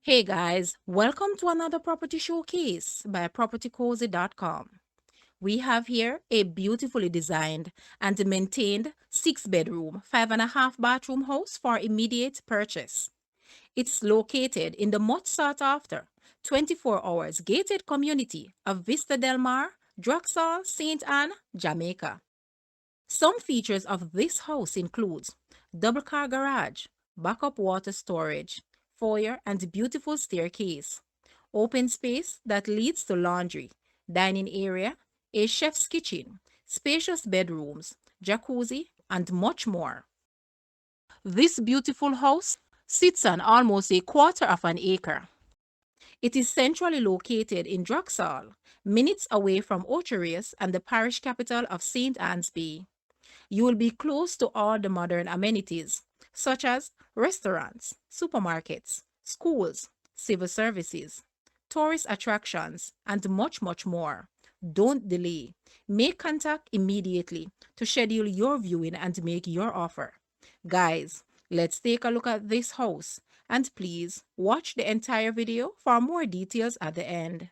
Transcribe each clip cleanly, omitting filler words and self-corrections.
Hey guys, welcome to another property showcase by propertycozy.com. We have here a beautifully designed and maintained 6-bedroom, 5.5 bathroom house for immediate purchase. It's located in the much sought after 24 hours gated community of Vista Del Mar, Drexel, St. Anne, Jamaica. Some features of this house include double car garage, backup water storage, foyer and beautiful staircase, open space that leads to laundry, dining area, a chef's kitchen, spacious bedrooms, jacuzzi, and much more. This beautiful house sits on almost a quarter of an acre. It is centrally located in Drexel, minutes away from Ocherius and the parish capital of St. Anne's Bay. You will be close to all the modern amenities, such as restaurants, supermarkets, schools, civil services, tourist attractions, and much more. Don't delay. Make contact immediately to schedule your viewing and make your offer. Guys, let's take a look at this house, and please watch the entire video for more details at the end.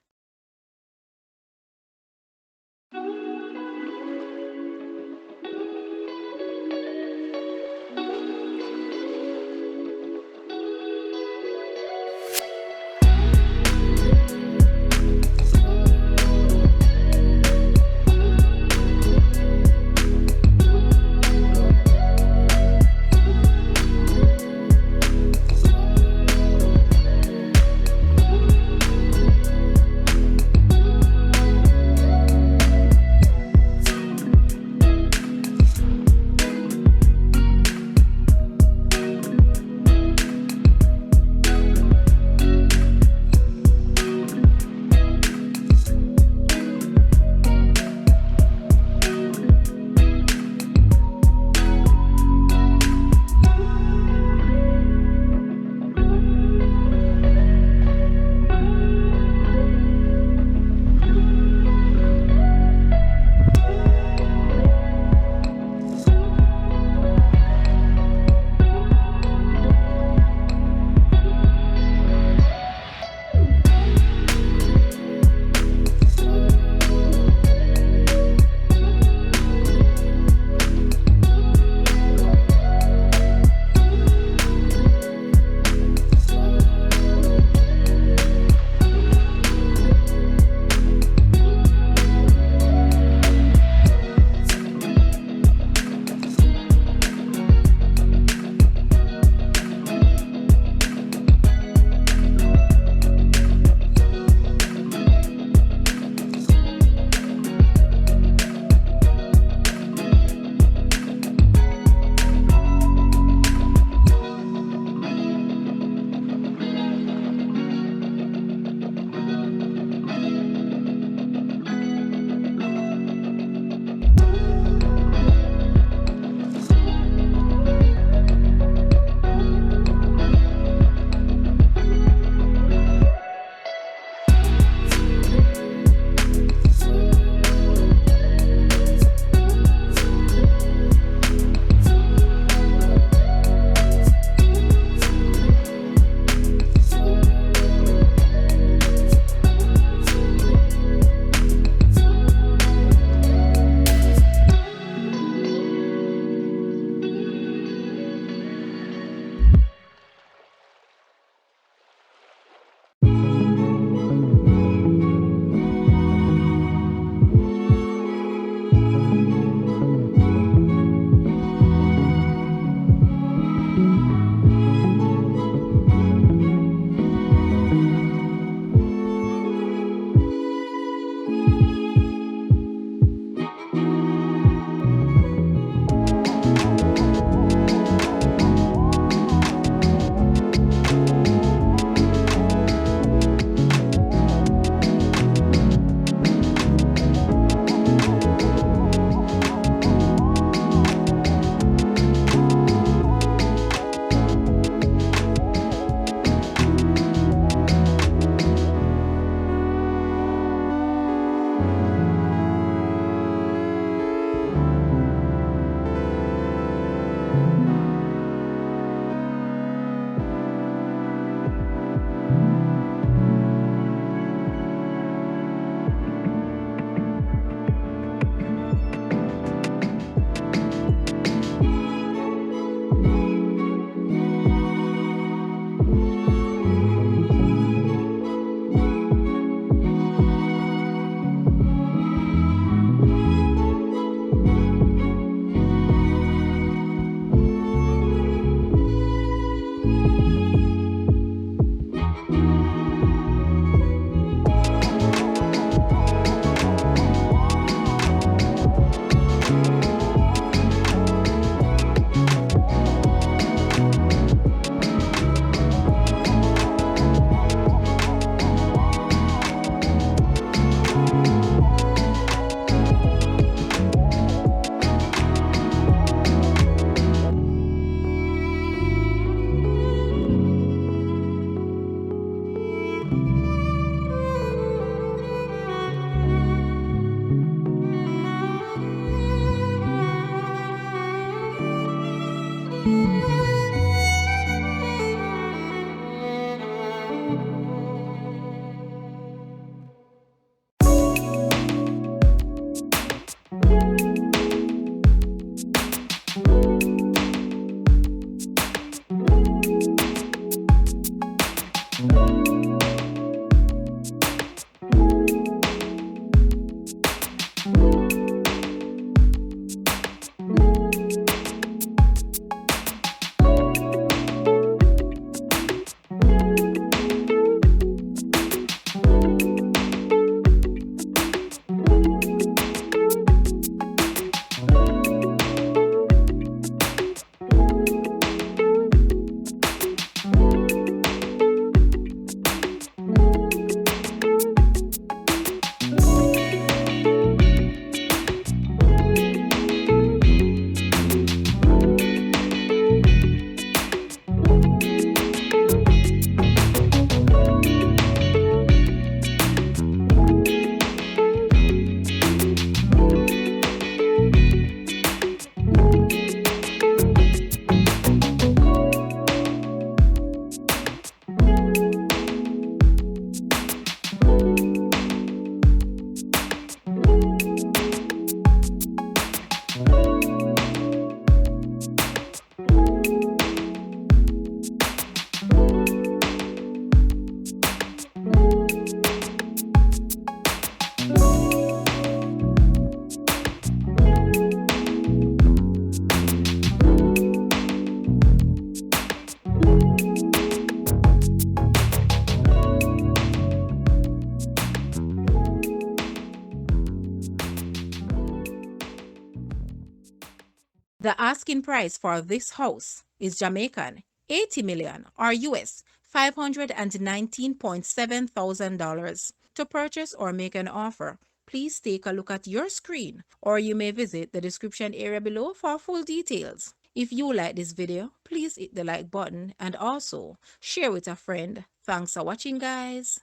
The asking price for this house is Jamaican 80 million or US $519,700. To purchase or make an offer, please take a look at your screen or you may visit the description area below for full details. If you like this video, please hit the like button and also share with a friend. Thanks for watching, guys.